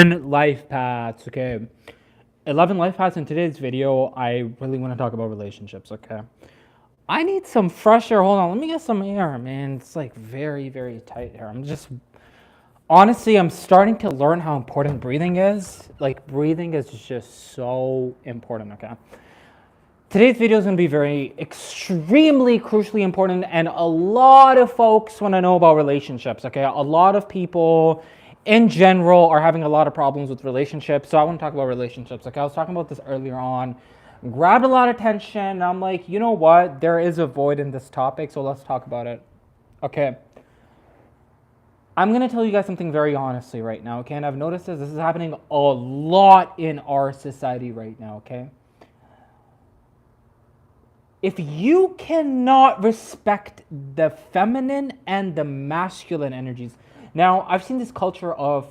11 life paths, okay? 11 life paths. In today's video, I really want to talk about relationships, okay? I need some fresh air. Hold on, let me get some air, man. It's like very, very tight here. Honestly, I'm starting to learn how important breathing is. Like, breathing is just so important, okay? Today's video is going to be very extremely crucially important, and a lot of folks want to know about relationships, okay? A lot of people in general are having a lot of problems with relationships, so I want to talk about relationships, okay? I was talking about this earlier on, grabbed a lot of attention, and I'm like, you know what? There is a void in this topic, so let's talk about it, okay? I'm going to tell you guys something very honestly right now, okay? And I've noticed this is happening a lot in our society right now, okay? If you cannot respect the feminine and the masculine energies, now I've seen this culture of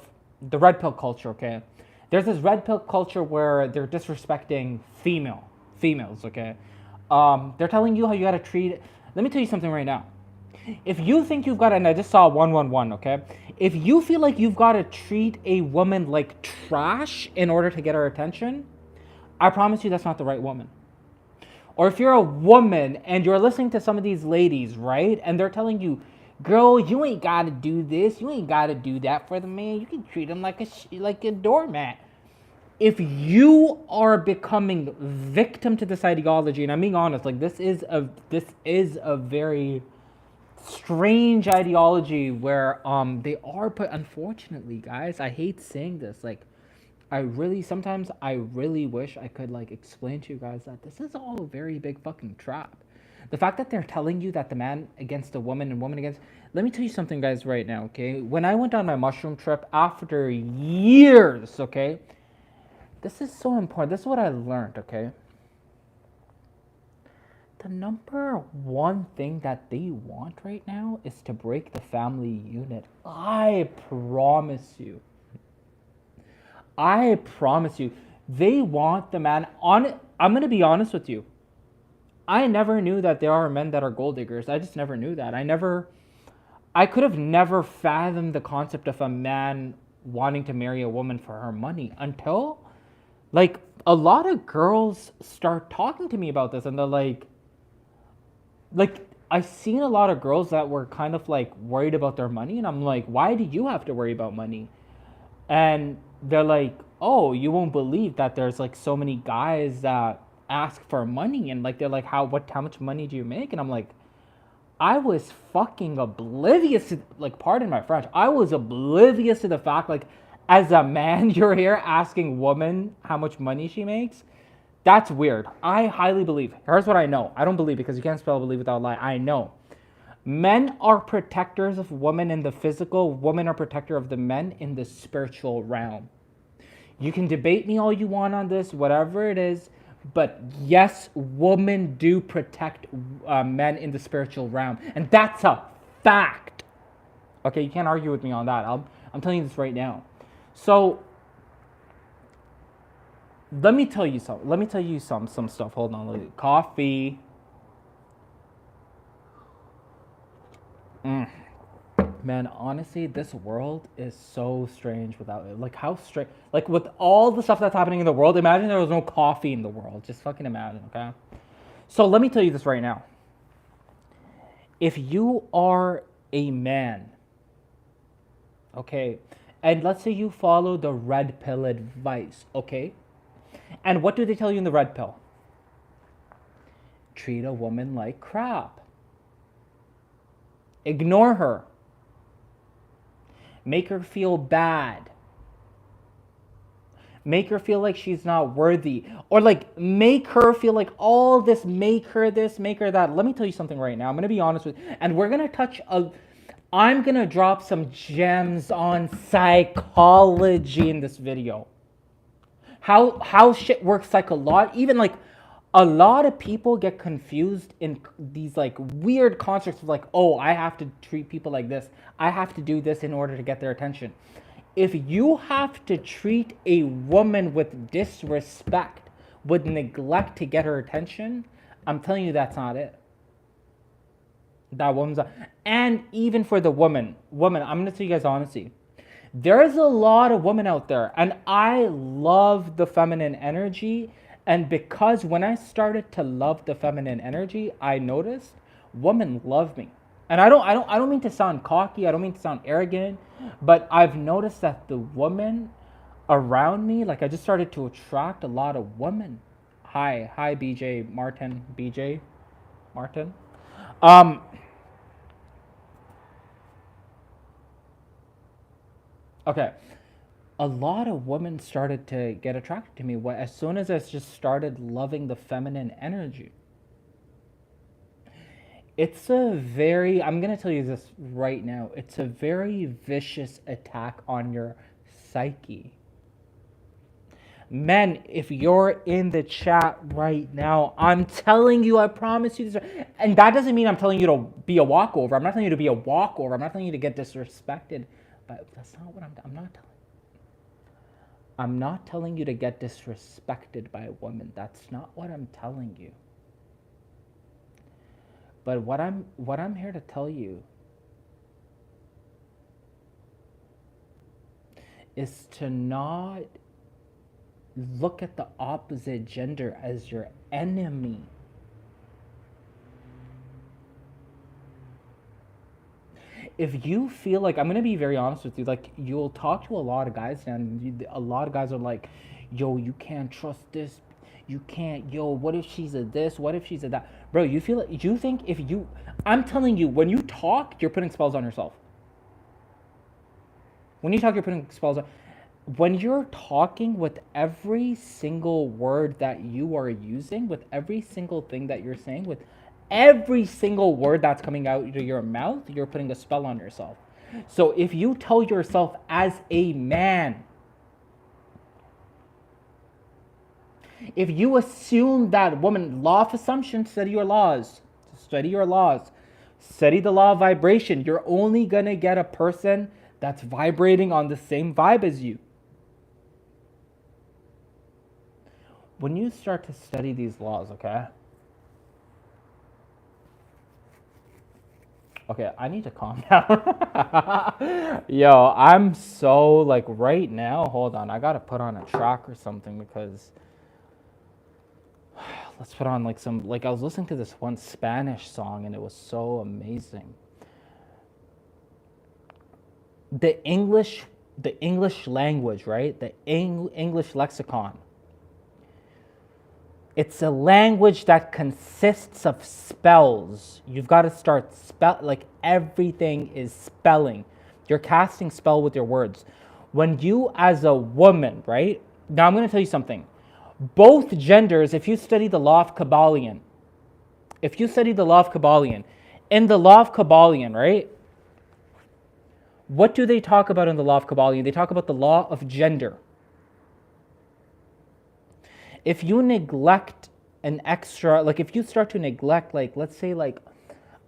the red pill culture, okay? There's this red pill culture where they're disrespecting females, okay? They're telling you how you gotta treat, let me tell you something right now. If you think you've got, and I just saw 111, okay? If you feel like you've got to treat a woman like trash in order to get her attention, I promise you that's not the right woman. Or if you're a woman and you're listening to some of these ladies, right? And they're telling you, girl, you ain't got to do this. You ain't got to do that for the man. You can treat him like a doormat. If you are becoming victim to this ideology, and I'm being honest, like this is a very strange ideology where they are put, unfortunately, guys, I hate saying this, like sometimes I really wish I could like explain to you guys that this is all a very big fucking trap. The fact that they're telling you that the man against the woman and woman against, let me tell you something, guys, right now, okay? When I went on my mushroom trip after years, okay? This is so important. This is what I learned, okay? The number one thing that they want right now is to break the family unit. I promise you. They want the man on. I'm going to be honest with you. I never knew that there are men that are gold diggers. I just never knew that. I could have never fathomed the concept of a man wanting to marry a woman for her money until, like, a lot of girls start talking to me about this, and they're like, I've seen a lot of girls that were kind of like worried about their money, and I'm like, why do you have to worry about money? And they're like, oh, you won't believe that there's like so many guys that ask for money, and like they're like, how much money do you make? And I'm like, I was fucking oblivious to, like, pardon my French, I was oblivious to the fact, like, as a man, you're here asking woman how much money she makes. That's weird. I highly believe. Here's what I know. I don't believe because you can't spell believe without lie. I know. Men are protectors of women in the physical. Women are protector of the men in the spiritual realm. You can debate me all you want on this, whatever it is. But yes, women do protect men in the spiritual realm. And that's a fact. Okay, you can't argue with me on that. I'm telling you this right now. So let me tell you some stuff. Hold on. Coffee. Man, honestly, this world is so strange without it. Like, how strange. Like, with all the stuff that's happening in the world, imagine there was no coffee in the world. Just fucking imagine, okay? So let me tell you this right now. If you are a man, okay, and let's say you follow the red pill advice, okay? And what do they tell you in the red pill? Treat a woman like crap. Ignore her. Make her feel bad. Make her feel like she's not worthy. Or like make her feel like all this, make her this, make her that. Let me tell you something right now. I'm going to be honest with you. And we're going to I'm going to drop some gems on psychology in this video. How shit works psychologically. Even like a lot of people get confused in these like weird constructs of like, oh, I have to treat people like this. I have to do this in order to get their attention. If you have to treat a woman with disrespect, with neglect to get her attention, I'm telling you that's not it. That woman's not. And even for the woman, I'm going to tell you guys honestly, There's a lot of women out there, and I love the feminine energy. And because when I started to love the feminine energy, I noticed women love me. And I don't mean to sound cocky. I don't mean to sound arrogant, but I've noticed that the women around me, like I just started to attract a lot of women. Hi, BJ Martin, BJ Martin. Um, okay. A lot of women started to get attracted to me as soon as I just started loving the feminine energy. I'm going to tell you this right now, it's a very vicious attack on your psyche. Men, if you're in the chat right now, I'm telling you, I promise you this. And that doesn't mean I'm telling you to be a walkover. I'm not telling you to be a walkover. I'm not telling you to get disrespected. But that's not what I'm not telling. I'm not telling you to get disrespected by a woman. That's not what I'm telling you. But what I'm here to tell you is to not look at the opposite gender as your enemy. If you feel like, I'm going to be very honest with you, like you'll talk to a lot of guys and a lot of guys are like, yo, you can't trust this. You can't, yo, what if she's a this? What if she's a that? Bro, you think if you, I'm telling you, when you talk, you're putting spells on yourself. When you talk, you're putting spells on. When you're talking, with every single word that you are using, with every single thing that you're saying, with every single word that's coming out of your mouth, you're putting a spell on yourself. So if you tell yourself as a man, if you assume that woman, law of assumption, study your laws, study the law of vibration, you're only going to get a person that's vibrating on the same vibe as you. When you start to study these laws, okay? Okay, I need to calm down. Yo, I'm so, like, right now, hold on, I gotta put on a track or something because, let's put on, like, some, like, I was listening to this one Spanish song and it was so amazing. The English language, right? The English lexicon. It's a language that consists of spells. You've got to start like everything is spelling. You're casting spell with your words. When you as a woman, right? Now I'm going to tell you something. Both genders, if you study the law of Kabbalion, in the law of Kabbalion, right? What do they talk about in the law of Kabbalion? They talk about the law of gender. If you neglect an extra, like if you start to neglect, like let's say like,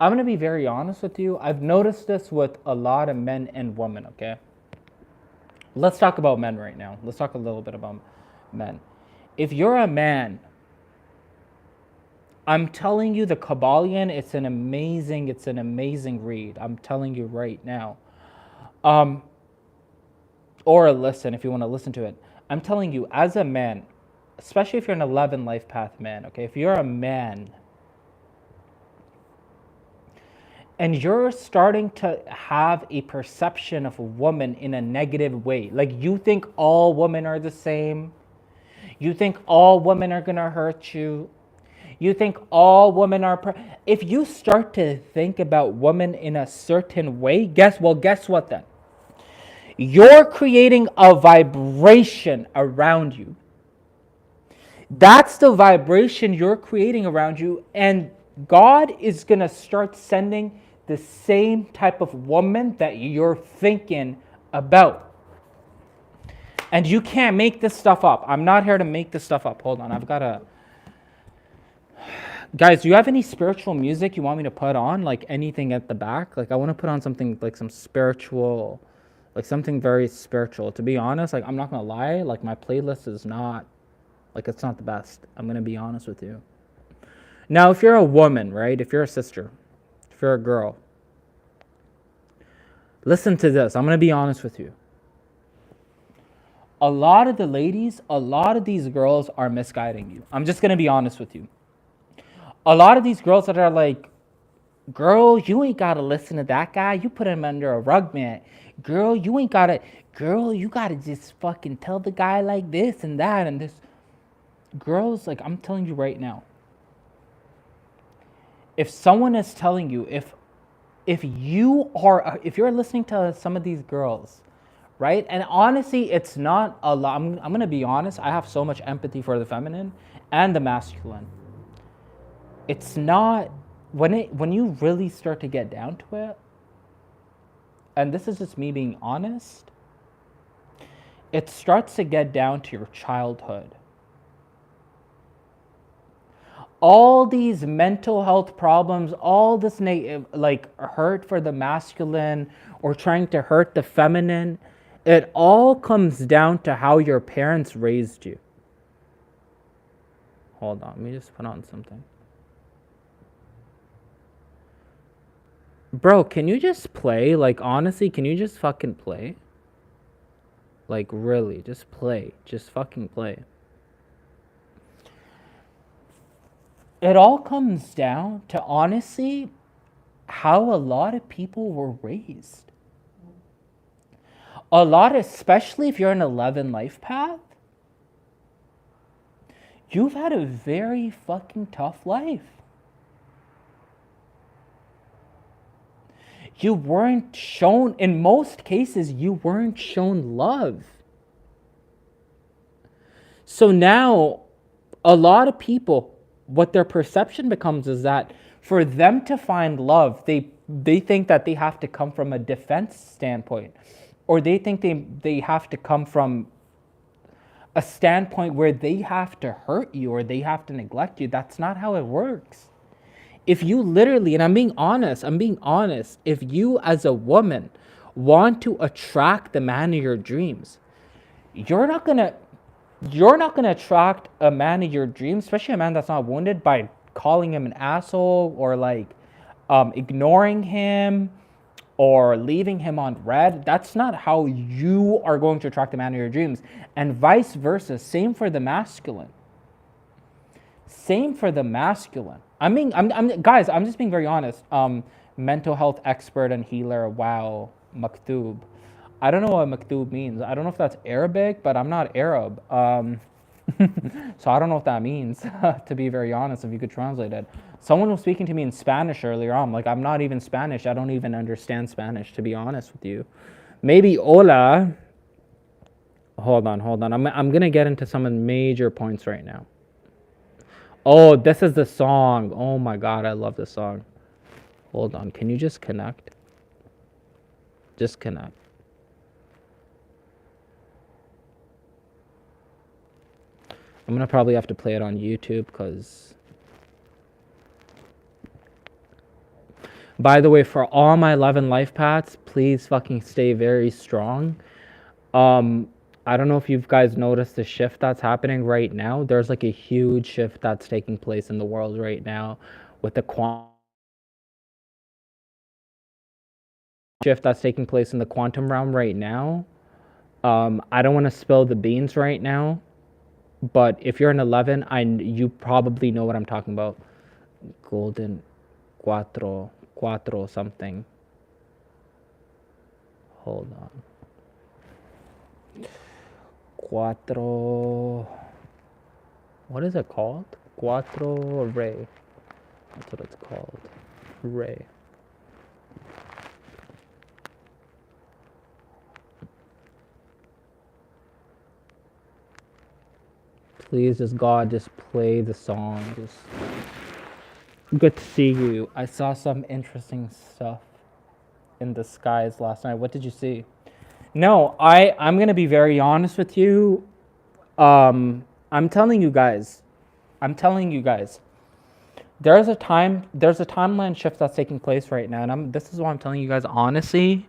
I'm going to be very honest with you. I've noticed this with a lot of men and women, okay? Let's talk about men right now. Let's talk a little bit about men. If you're a man, I'm telling you the Kabbalion, it's an amazing read. I'm telling you right now. Or listen, if you want to listen to it. I'm telling you, as a man, especially if you're an 11 life path man, okay? If you're a man and you're starting to have a perception of a woman in a negative way, like you think all women are the same, you think all women are going to hurt you, you think all women are... If you start to think about women in a certain way, guess what then? You're creating a vibration around you. That's the vibration you're creating around you, and God is going to start sending the same type of woman that you're thinking about. And you can't make this stuff up. I'm not here to make this stuff up. Hold on, I've got to... Guys, do you have any spiritual music you want me to put on? Like anything at the back? Like I want to put on something like some spiritual, like something very spiritual. To be honest, like I'm not going to lie, like my playlist is not... Like, it's not the best. I'm going to be honest with you. Now, if you're a woman, right? If you're a sister, if you're a girl, listen to this. I'm going to be honest with you. a lot of the ladies, a lot of these girls are misguiding you. I'm just gonna be honest with you. A lot of these girls that are like, girl, you ain't gotta listen to that guy. You put him under a rug, man. Girl, you ain't gotta. Girl, you gotta just fucking tell the guy like this and that and this. Girls, like, I'm telling you right now. If someone is telling you, if you're listening to some of these girls, right? And honestly, it's not a lot. I'm gonna be honest. I have so much empathy for the feminine and the masculine. It's not when you really start to get down to it, and this is just me being honest, it starts to get down to your childhood. All these mental health problems, all this like hurt for the masculine or trying to hurt the feminine, it all comes down to how your parents raised you. Hold on, let me just put on something. Bro, can you just play? Like, honestly, can you just fucking play? Like, really, just play. Just fucking play. It all comes down to, honestly, how a lot of people were raised. A lot, especially if you're an 11 life path, you've had a very fucking tough life. You weren't shown, in most cases, you weren't shown love. So now, a lot of people, what their perception becomes is that for them to find love, they think that they have to come from a defense standpoint, or they think they have to come from a standpoint where they have to hurt you or they have to neglect you. That's not how it works. If you literally, and I'm being honest, if you as a woman want to attract the man of your dreams, you're not gonna attract a man of your dreams, especially a man that's not wounded, by calling him an asshole or like ignoring him or leaving him on red. That's not how you are going to attract the man of your dreams. And vice versa. Same for the masculine. Guys, I'm just being very honest. Mental health expert and healer, wow, Maktub. I don't know what Maktub means. I don't know if that's Arabic, but I'm not Arab. So I don't know what that means, to be very honest, if you could translate it. Someone was speaking to me in Spanish earlier on. Like, I'm not even Spanish. I don't even understand Spanish, to be honest with you. Maybe hola. Hold on. I'm going to get into some of the major points right now. Oh, this is the song. Oh my God, I love this song. Hold on. Can you just connect? Just connect. I'm going to probably have to play it on YouTube because... By the way, for all my 11 life paths, please fucking stay very strong. I don't know if you guys noticed the shift that's happening right now. There's like a huge shift that's taking place in the world right now with the quantum shift that's taking place in the quantum realm right now. I don't want to spill the beans right now, but if you're an 11, you probably know what I'm talking about. Golden cuatro something. Hold on. Cuatro. What is it called? Cuatro Ray. That's what it's called. Ray. Please, just God, just play the song. Just good to see you. I saw some interesting stuff in the skies last night. What did you see? No, I'm gonna be very honest with you. I'm telling you guys. There's a timeline shift that's taking place right now, and this is why I'm telling you guys honestly.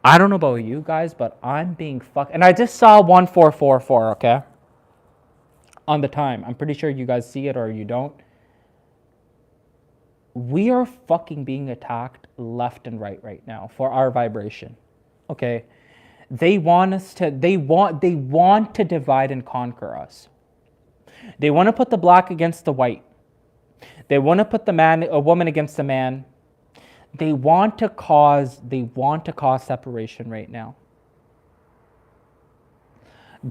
I don't know about you guys, but I'm being fucked. And I just saw 1444, okay? On the time. I'm pretty sure you guys see it or you don't. We are fucking being attacked left and right now for our vibration. Okay? They want us to, they want to divide and conquer us. They want to put the black against the white. They want to put a woman against the man. They want to cause separation right now.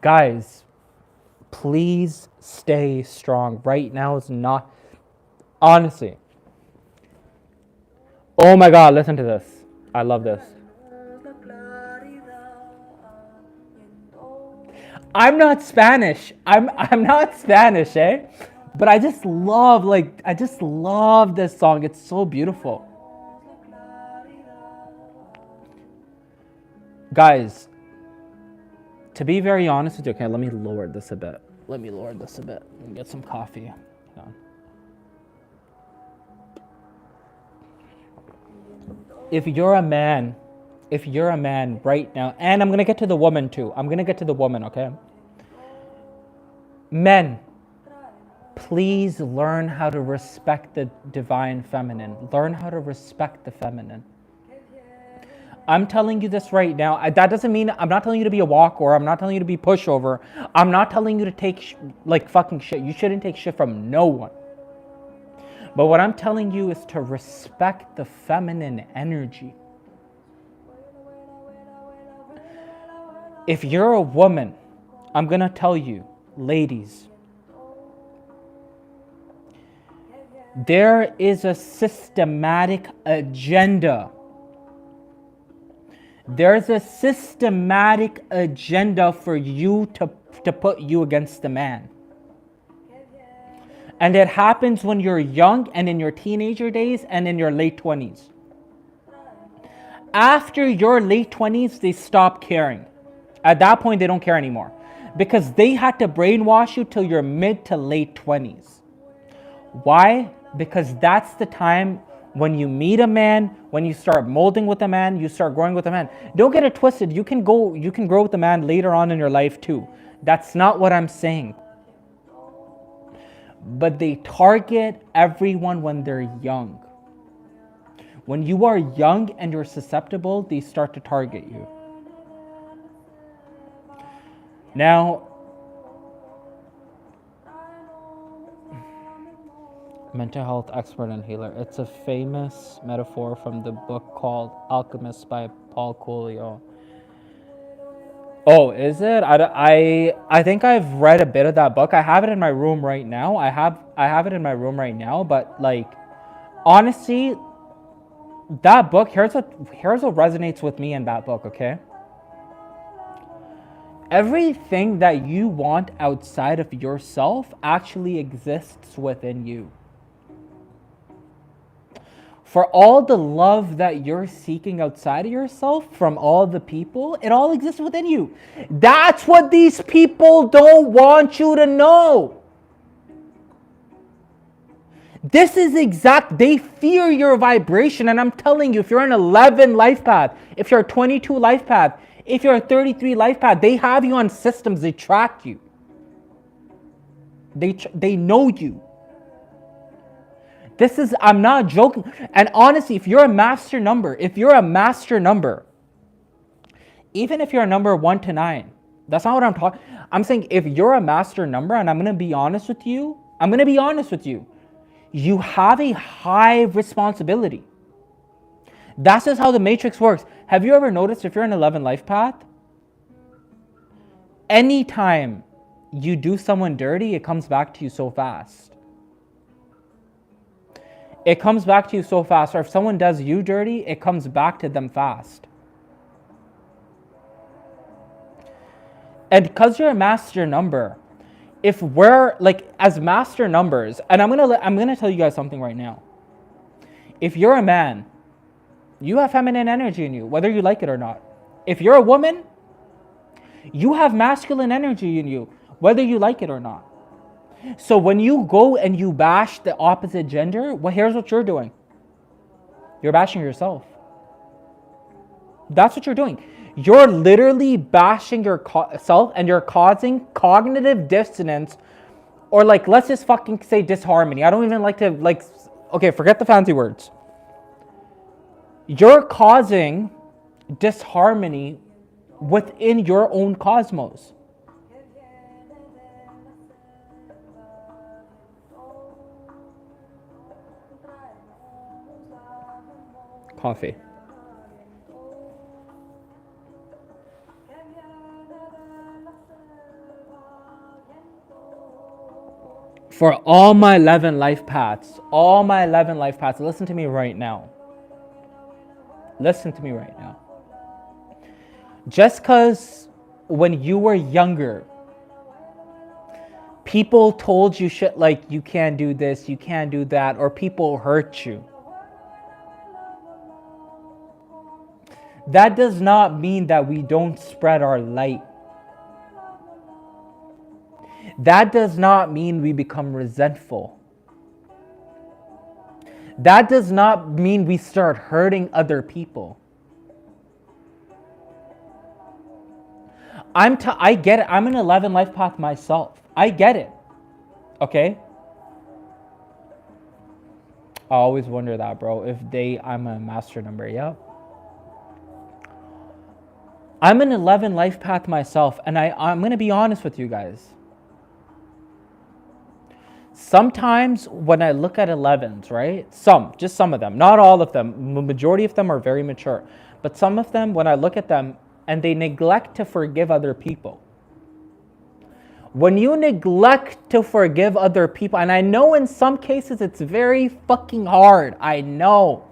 Guys, please stay strong. Right now is not, honestly. Oh my God, listen to this. I love this. I'm not Spanish. I'm not Spanish, eh? But I just love this song. It's so beautiful. Guys, to be very honest with you, okay, let me lower this a bit. Let me get some coffee. Hang on. If you're a man right now, and I'm going to get to the woman too. Okay? Men, please learn how to respect the divine feminine. Learn how to respect the feminine. I'm telling you this right now. That doesn't mean I'm not telling you to be a walkover. I'm not telling you to be pushover. I'm not telling you to take fucking shit. You shouldn't take shit from no one. But what I'm telling you is to respect the feminine energy. If you're a woman, I'm going to tell you, ladies, there is a systematic agenda. There's a systematic agenda for you to put you against the man. And it happens when you're young and in your teenager days and in your late 20s. After your late 20s, they stop caring. At that point, they don't care anymore. Because they had to brainwash you till your mid to late 20s. Why? Because that's the time when you meet a man, when you start molding with a man, you start growing with a man. Don't get it twisted. You can grow with a man later on in your life too. That's not what I'm saying. But they target everyone when they're young. When you are young and you're susceptible, they start to target you. Now, mental health expert and healer. It's a famous metaphor from the book called Alchemist by Paul Coelho. Oh, is it? I think I've read a bit of that book. I have it in my room right now. I have it in my room right now. But honestly, that book. Here's what resonates with me in that book. Okay. Everything that you want outside of yourself actually exists within you. For all the love that you're seeking outside of yourself from all the people, it all exists within you. That's what these people don't want you to know. This is they fear your vibration. And I'm telling you, if you're an 11 life path, if you're a 22 life path, if you're a 33 life path, they have you on systems. They track you. They know you. I'm not joking. And honestly, if you're a master number, even if you're a number 1 to 9, that's not what I'm talking. I'm saying if you're a master number, and I'm going to be honest with you, you have a high responsibility. That's just how the matrix works. Have you ever noticed if you're an 11 life path, anytime you do someone dirty, it comes back to you so fast. Or if someone does you dirty, it comes back to them fast. And because you're a master number, if we're as master numbers, and I'm gonna tell you guys something right now. If you're a man, you have feminine energy in you, whether you like it or not. If you're a woman, you have masculine energy in you, whether you like it or not. So when you go and you bash the opposite gender, here's what you're doing. You're bashing yourself. That's what you're doing. You're literally bashing yourself and you're causing cognitive dissonance, or let's just fucking say disharmony. I don't even like to okay, forget the fancy words. You're causing disharmony within your own cosmos. Coffee. For all my 11 life paths, listen to me right now. Listen to me right now. Just because when you were younger, people told you shit like you can't do this, you can't do that, or people hurt you, that does not mean that we don't spread our light. That does not mean we become resentful. That does not mean we start hurting other people. I get it. I'm an 11 life path myself. I get it. Okay? I always wonder that, bro. I'm a master number. Yep. I'm an 11 life path myself, and I'm going to be honest with you guys. Sometimes when I look at 11s, right? Just some of them, not all of them. The majority of them are very mature. But some of them, when I look at them, and they neglect to forgive other people. When you neglect to forgive other people, and I know in some cases it's very fucking hard. I know.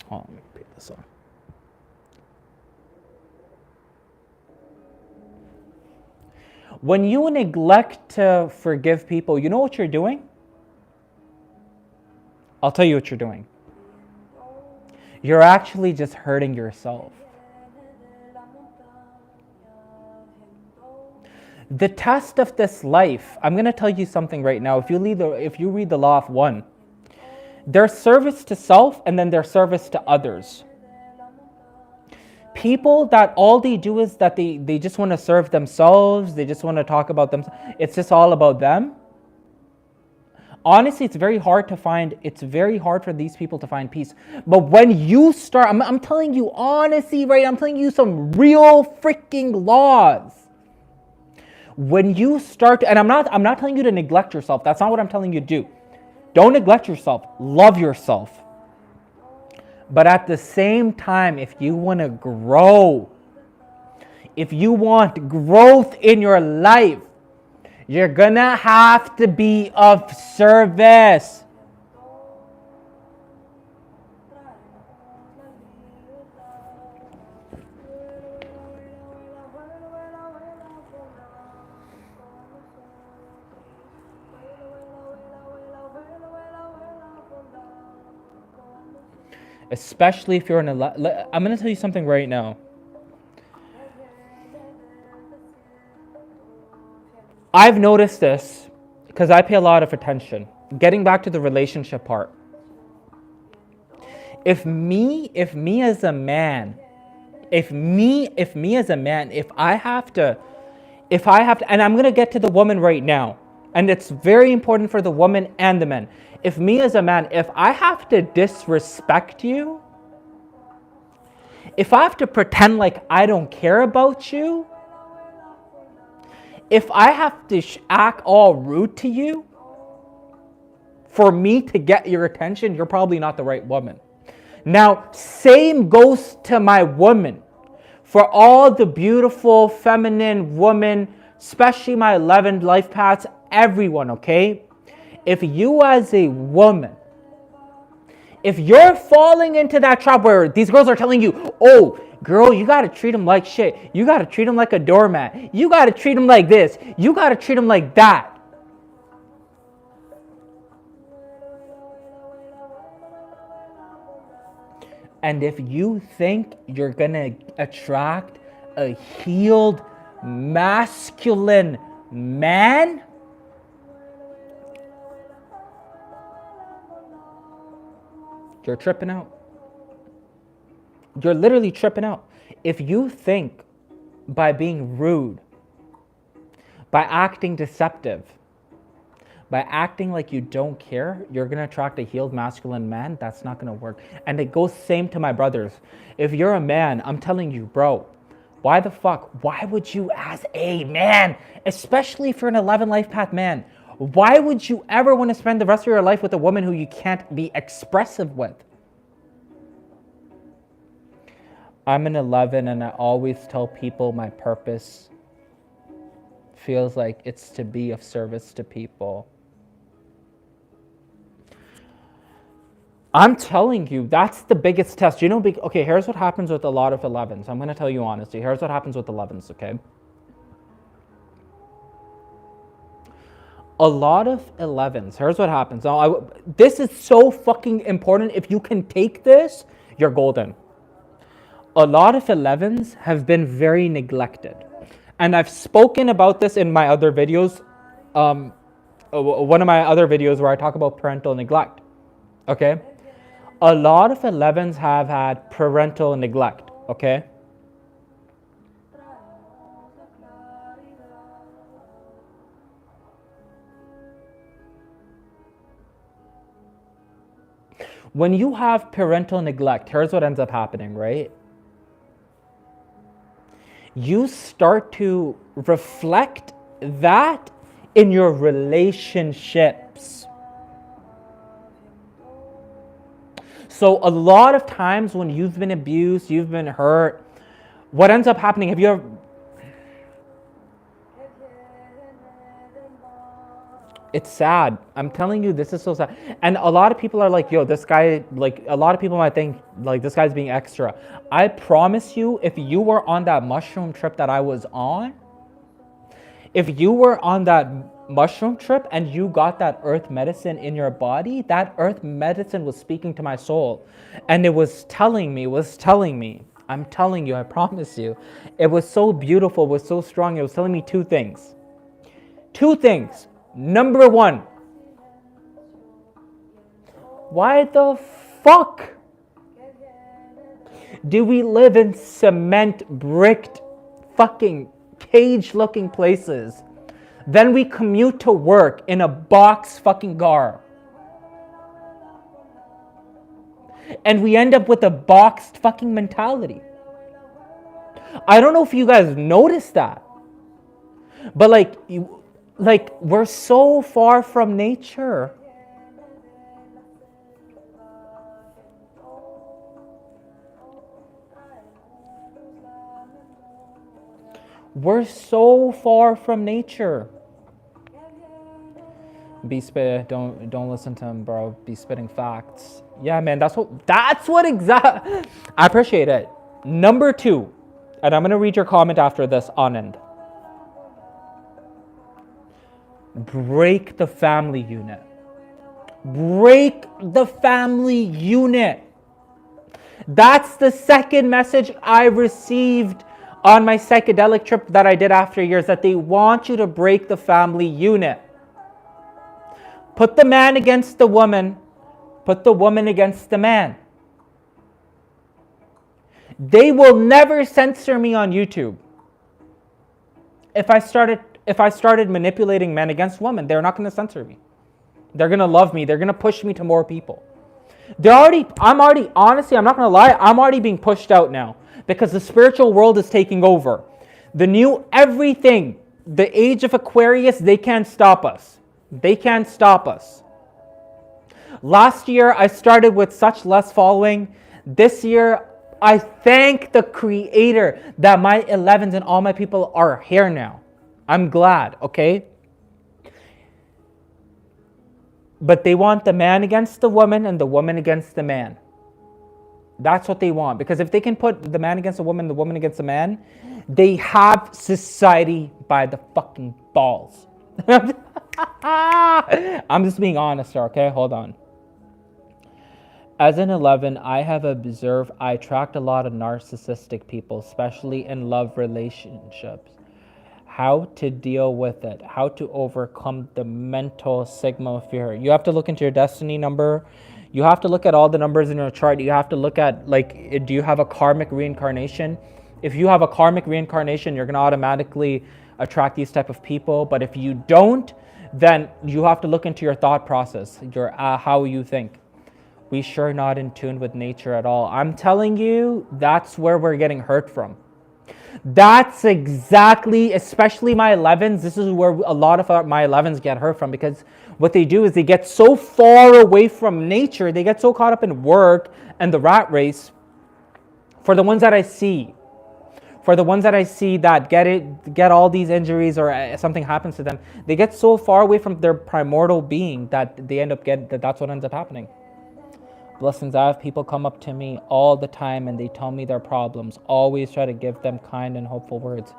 Oh, let me put this on. When you neglect to forgive people, you know what you're doing? I'll tell you what you're doing. You're actually just hurting yourself. The test of this life, I'm going to tell you something right now. If you read the law of one, there's service to self and then there's service to others. People that all they do is that they just want to serve themselves. They just want to talk about them. It's just all about them. Honestly, it's very hard for these people to find peace. But when you start, I'm telling you honestly, right? I'm telling you some real freaking laws. When you start, and I'm not telling you to neglect yourself. That's not what I'm telling you to do. Don't neglect yourself. Love yourself. But at the same time, if you want to grow, if you want growth in your life, you're gonna have to be of service. Especially if you're I'm gonna tell you something right now. I've noticed this because I pay a lot of attention. Getting back to the relationship part. If me as a man, if I have to, and I'm gonna get to the woman right now, and it's very important for the woman and the men. If me as a man, if I have to disrespect you, if I have to pretend like I don't care about you, if I have to act all rude to you for me to get your attention, you're probably not the right woman. Now, same goes to my woman. For all the beautiful feminine women, especially my 11 life paths, everyone, okay? If you as a woman, if you're falling into that trap where these girls are telling you, oh, girl, you got to treat him like shit. You got to treat him like a doormat. You got to treat him like this. You got to treat him like that. And if you think you're going to attract a healed, masculine man, you're tripping out. You're literally tripping out. If you think by being rude, by acting deceptive, By acting like you don't care, you're gonna attract a healed masculine man. That's not gonna work. And it goes same to my brothers. If you're a man, I'm telling you, bro, why the fuck? Why would you, as a man, especially if you're an 11 life path man, why would you ever want to spend the rest of your life with a woman who you can't be expressive with? I'm an 11 and I always tell people my purpose feels like it's to be of service to people. I'm telling you, that's the biggest test. You know, okay, here's what happens with a lot of 11s. I'm going to tell you honestly. Here's what happens with 11s, okay? A lot of 11s, here's what happens. Now, this is so fucking important. If you can take this, you're golden. A lot of 11s have been very neglected. And I've spoken about this in my other videos. One of my other videos where I talk about parental neglect, okay? A lot of 11s have had parental neglect, okay? When you have parental neglect, here's what ends up happening, right? You start to reflect that in your relationships. So a lot of times when you've been abused, you've been hurt, what ends up happening, have you ever... It's sad. I'm telling you, this is so sad. And a lot of people are like, yo, this guy, like, a lot of people might think, like, this guy's being extra. I promise you, if you were on that mushroom trip that I was on, if you were on that mushroom trip and you got that earth medicine in your body, that earth medicine was speaking to my soul. And it was telling me, I'm telling you, I promise you, it was so beautiful, it was so strong. It was telling me two things. Number one, why the fuck do we live in cement bricked fucking cage looking places? Then we commute to work in a box fucking car. And we end up with a boxed fucking mentality. I don't know if you guys noticed that. But like we're so far from nature. We're so far from nature. Don't listen to him, bro. Be spitting facts. Yeah, man, that's what exactly. I appreciate it. Number 2, and I'm gonna read your comment after this on end. Break the family unit. Break the family unit. That's the second message I received on my psychedelic trip that I did after years, that they want you to break the family unit. Put the man against the woman. Put the woman against the man. They will never censor me on YouTube. If I started manipulating men against women, they're not going to censor me. They're going to love me. They're going to push me to more people. Honestly, I'm not going to lie, I'm already being pushed out now because the spiritual world is taking over. The new everything, the age of Aquarius, they can't stop us. They can't stop us. Last year, I started with such less following. This year, I thank the Creator that my 11s and all my people are here now. I'm glad, okay? But they want the man against the woman and the woman against the man. That's what they want. Because if they can put the man against the woman against the man, they have society by the fucking balls. I'm just being honest, okay? Hold on. As an 11, I have observed I attract a lot of narcissistic people, especially in love relationships. How to deal with it, how to overcome the mental sigma of fear. You have to look into your destiny number. You have to look at all the numbers in your chart. You have to look at, like, do you have a karmic reincarnation? If you have a karmic reincarnation, you're going to automatically attract these type of people. But if you don't, then you have to look into your thought process, your how you think. We sure not in tune with nature at all. I'm telling you, that's where we're getting hurt from. That's exactly, especially my 11s, this is where a lot of my 11s get hurt from, because what they do is they get so far away from nature, they get so caught up in work and the rat race. For the ones that I see, that get all these injuries or something happens to them, they get so far away from their primordial being that they end up that's what ends up happening. Blessings, I have people come up to me all the time and they tell me their problems. Always try to give them kind and hopeful words.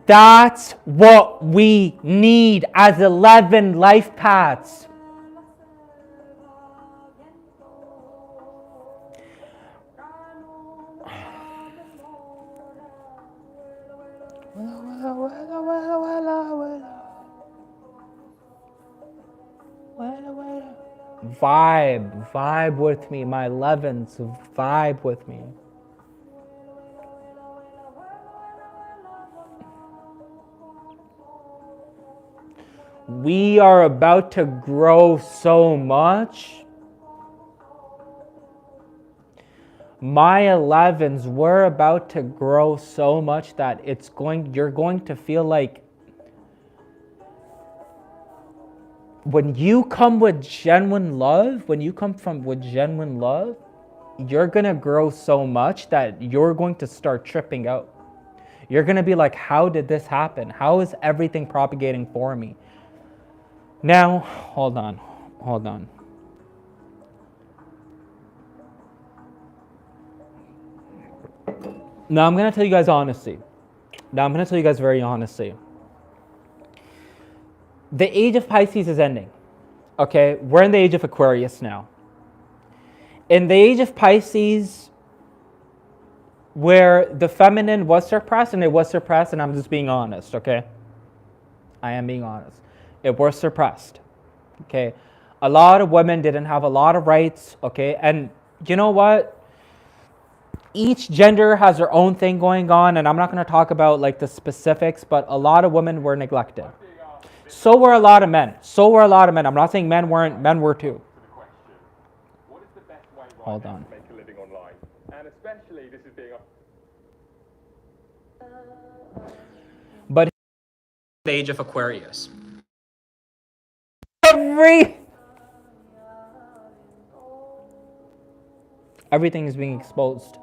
That's what we need as 11 life paths. Vibe with me, my 11s, vibe with me. We are about to grow so much. My 11s, we're about to grow so much that you're going to feel like when you come with genuine love, you're gonna grow so much that you're going to start tripping out. You're gonna be like, how did this happen? How is everything propagating for me? Now, hold on. Now I'm gonna tell you guys very honestly. The age of Pisces is ending. Okay, we're in the age of Aquarius now. In the age of Pisces, where the feminine was suppressed, and I'm just being honest, okay? I am being honest. It was suppressed, okay? A lot of women didn't have a lot of rights, okay? And you know what? Each gender has their own thing going on, and I'm not going to talk about like the specifics, but a lot of women were neglected. So were a lot of men. I'm not saying men weren't, men were too. Hold on. Make a living online, and especially this is being But the age of Aquarius. Everything is being exposed.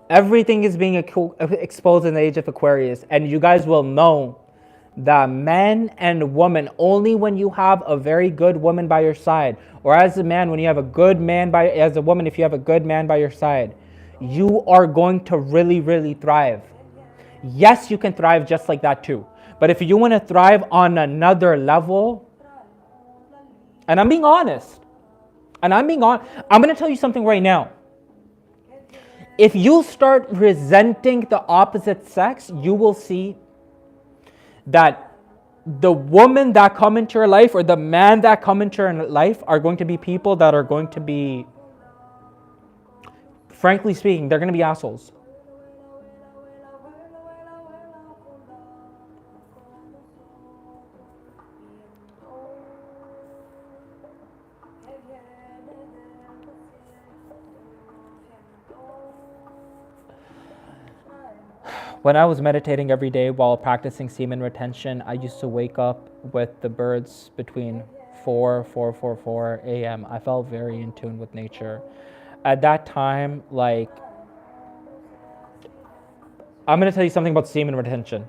Everything is being exposed in the age of Aquarius, and you guys will know that men and women, only when you have a very good woman by your side, or as a man, when you have a good man as a woman, if you have a good man by your side, you are going to really, really thrive. Yes, you can thrive just like that too. But if you want to thrive on another level, and I'm being honest, I'm going to tell you something right now. If you start resenting the opposite sex, you will see that the woman that come into your life or the man that come into your life are going to be people that are going to be, frankly speaking, they're going to be assholes. When I was meditating every day while practicing semen retention, I used to wake up with the birds between 4 a.m. I felt very in tune with nature. At that time, like, I'm going to tell you something about semen retention.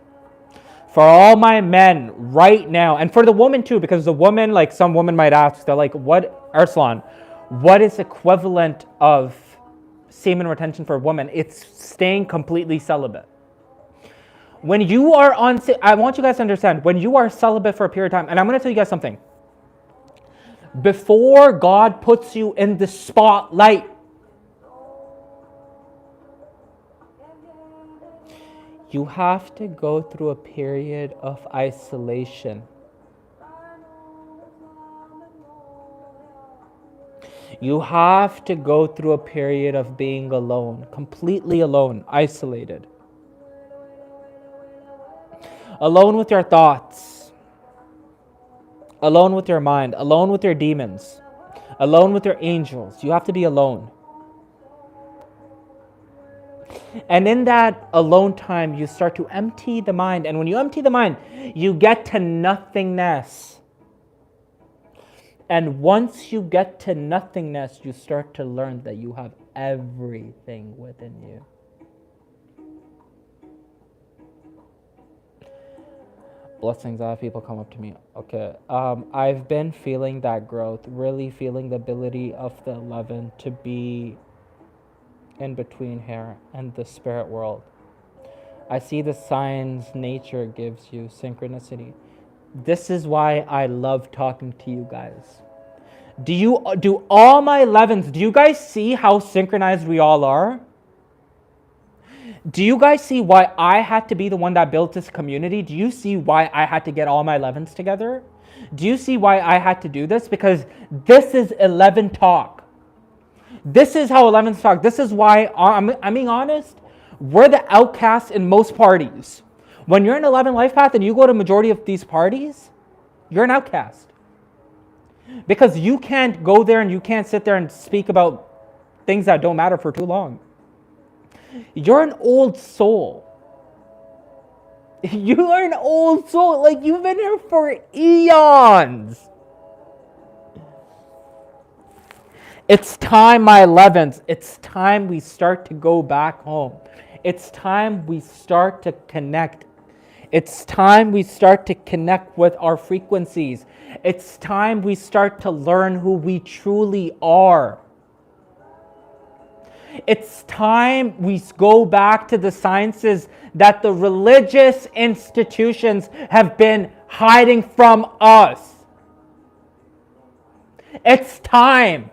For all my men right now, and for the woman too, because the woman, like some women might ask, they're like, what, Arslan, what is equivalent of semen retention for a woman? It's staying completely celibate. When you are I want you guys to understand, when you are celibate for a period of time, and I'm going to tell you guys something. Before God puts you in the spotlight, you have to go through a period of isolation. You have to go through a period of being alone, completely alone, isolated. alone with your thoughts, alone with your mind, alone with your demons, alone with your angels. You have to be alone. And in that alone time, you start to empty the mind. And when you empty the mind, you get to nothingness. And once you get to nothingness, you start to learn that you have everything within you. Blessings, I have people come up to me. Okay. I've been feeling that growth, really feeling the ability of the 11 to be in between here and the spirit world. I see the signs nature gives you, synchronicity. This is why I love talking to you guys. Do all my 11s, do you guys see how synchronized we all are? Do you guys see why I had to be the one that built this community? Do you see why I had to get all my 11s together? Do you see why I had to do this? Because this is 11 talk. This is how 11s talk. This is why, I'm being honest, we're the outcasts in most parties. When you're an 11 life path and you go to majority of these parties, you're an outcast. Because you can't go there and you can't sit there and speak about things that don't matter for too long. You're an old soul. You are an old soul. Like, you've been here for eons. It's time, my 11s. It's time we start to go back home. It's time we start to connect. It's time we start to connect with our frequencies. It's time we start to learn who we truly are. It's time we go back to the sciences that the religious institutions have been hiding from us. It's time.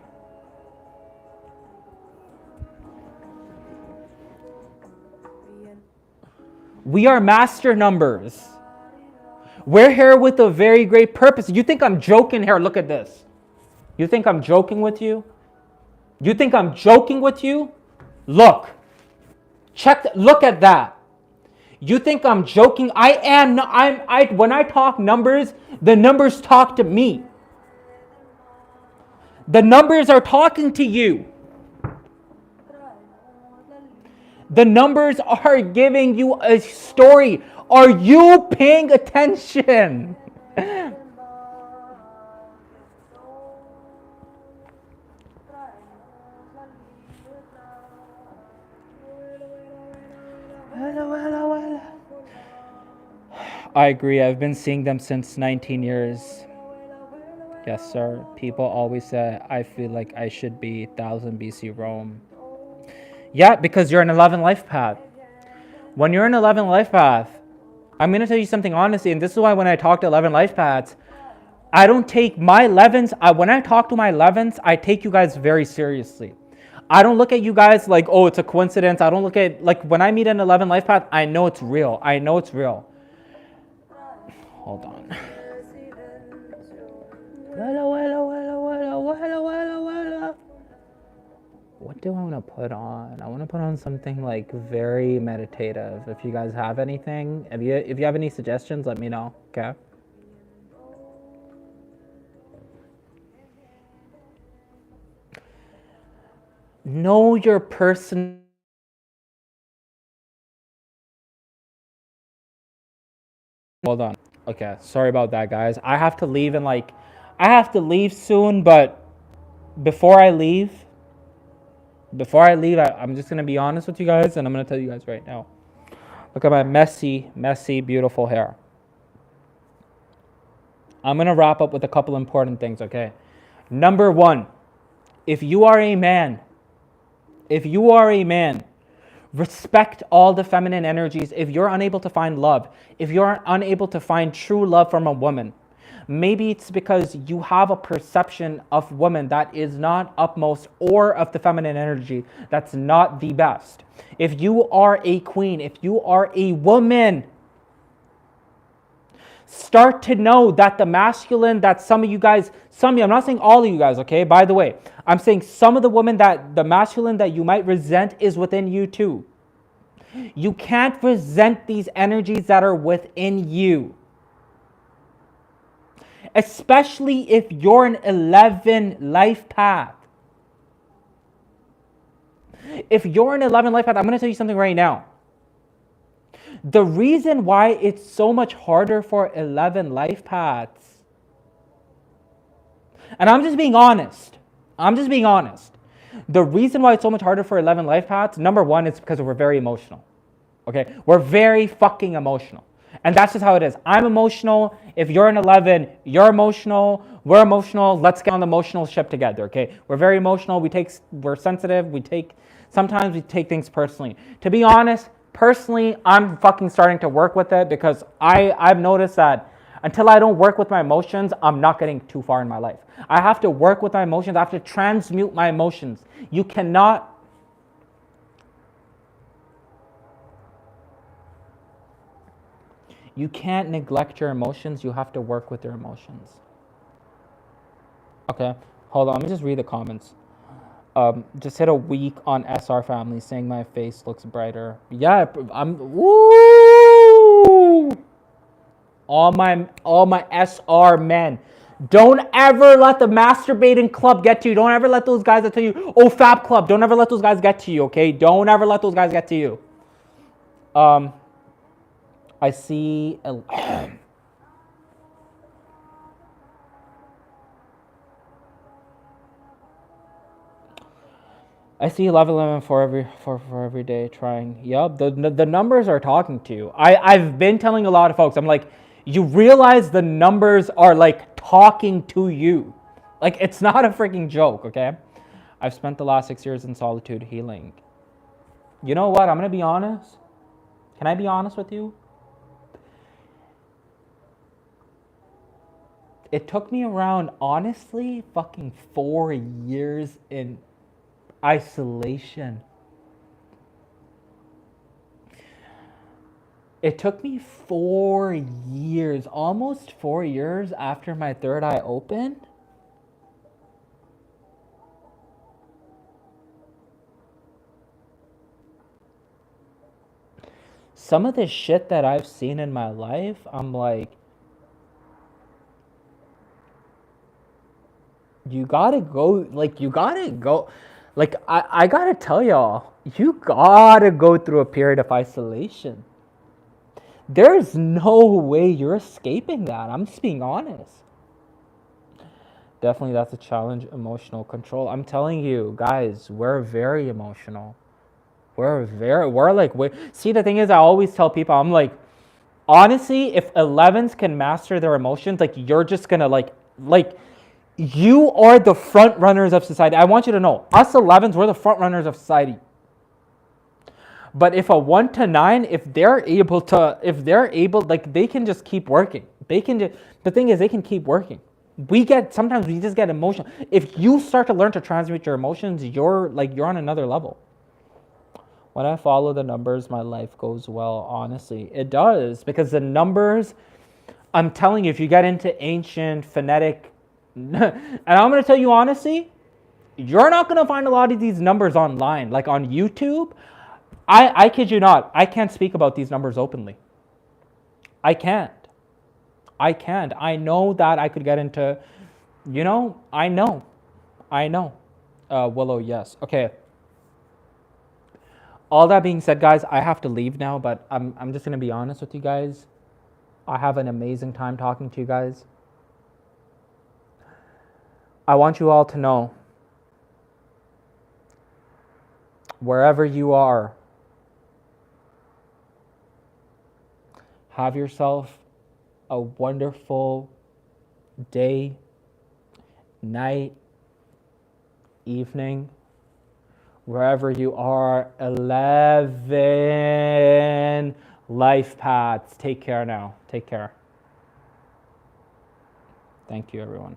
We are master numbers. We're here with a very great purpose. You think I'm joking here? Look at this. You think I'm joking with you? You think I'm joking with you? Look. Look at that. You think I'm joking? I am. When I talk numbers, the numbers talk to me. The numbers are talking to you. The numbers are giving you a story. Are you paying attention? I agree. I've been seeing them since 19 years. Yes, sir. People always say, I feel like I should be 1000 BC Rome. Yeah, because you're an 11 life path. When you're an 11 life path, I'm going to tell you something honestly, and this is why when I talk to 11 life paths, I don't take my 11s, when I talk to my 11s, I take you guys very seriously. I don't look at you guys like, oh, it's a coincidence. I don't look at, like, when I meet an 11 life path, I know it's real. I know it's real. Hold on. What do I want to put on? I want to put on something like very meditative. If you guys have anything, if you have any suggestions, let me know. Okay. Know your person. Hold on. Okay, sorry about that, guys. I have to leave soon, but before I leave, I'm just going to be honest with you guys, and I'm going to tell you guys right now. Look at my messy, beautiful hair. I'm going to wrap up with a couple important things, okay? Number one, if you are a man, respect all the feminine energies. If you're unable to find love, if you're unable to find true love from a woman, maybe it's because you have a perception of women that is not upmost, or of the feminine energy that's not the best. If you are a queen, if you are a woman, start to know that the masculine that some of you, I'm not saying all of you guys, okay? By the way, I'm saying some of the women that the masculine that you might resent is within you too. You can't resent these energies that are within you. Especially if you're an 11 life path. If you're an 11 life path, I'm going to tell you something right now. The reason why it's so much harder for 11 life paths, and I'm just being honest. The reason why it's so much harder for 11 life paths, number one, is because we're very emotional. Okay? We're very fucking emotional. And that's just how it is. I'm emotional. If you're an 11, you're emotional. We're emotional. Let's get on the emotional ship together, okay? We're very emotional. We're sensitive. Sometimes we take things personally. To be honest, personally, I'm fucking starting to work with it because I've noticed that until I don't work with my emotions, I'm not getting too far in my life. I have to work with my emotions. I have to transmute my emotions. You can't neglect your emotions. You have to work with your emotions. Okay, hold on. Let me just read the comments. Just hit a week on SR family saying my face looks brighter. Yeah, woo! All my SR men. Don't ever let the masturbating club get to you. Don't ever let those guys that tell you, oh, Fab Club. Don't ever let those guys get to you, okay? Don't ever let those guys get to you. I see I see 11 for every day trying. Yup, the numbers are talking to you. I've been telling a lot of folks, I'm like, you realize the numbers are like talking to you. Like, it's not a freaking joke, okay? I've spent the last 6 years in solitude healing. You know what? I'm going to be honest. Can I be honest with you? It took me around, honestly, fucking 4 years in isolation. It took me 4 years, almost 4 years after my third eye opened. Some of the shit that I've seen in my life, I'm like, you gotta go, like, I gotta tell y'all, you gotta go through a period of isolation. There's no way you're escaping that. I'm just being honest. Definitely, that's a challenge, emotional control. I'm telling you, guys, we're very emotional. See, the thing is, I always tell people, I'm like, honestly, if 11s can master their emotions, like, you're just gonna, like, you are the front runners of society. I want you to know, us 11s, we're the front runners of society. But if a 1 to 9, if they're able, like, they can just keep working. The thing is, they can keep working. Sometimes we just get emotional. If you start to learn to transmute your emotions, you're on another level. When I follow the numbers, my life goes well. Honestly, it does, because the numbers, I'm telling you, if you get into ancient phonetic, and I'm going to tell you honestly, you're not going to find a lot of these numbers online, like on YouTube. I kid you not, I can't speak about these numbers openly. I can't. I know that I could get into, I know. Willow, yes. Okay. All that being said, guys, I have to leave now, but I'm just going to be honest with you guys. I have an amazing time talking to you guys. I want you all to know, wherever you are, have yourself a wonderful day, night, evening, wherever you are. 11 life paths. Take care now. Take care. Thank you, everyone.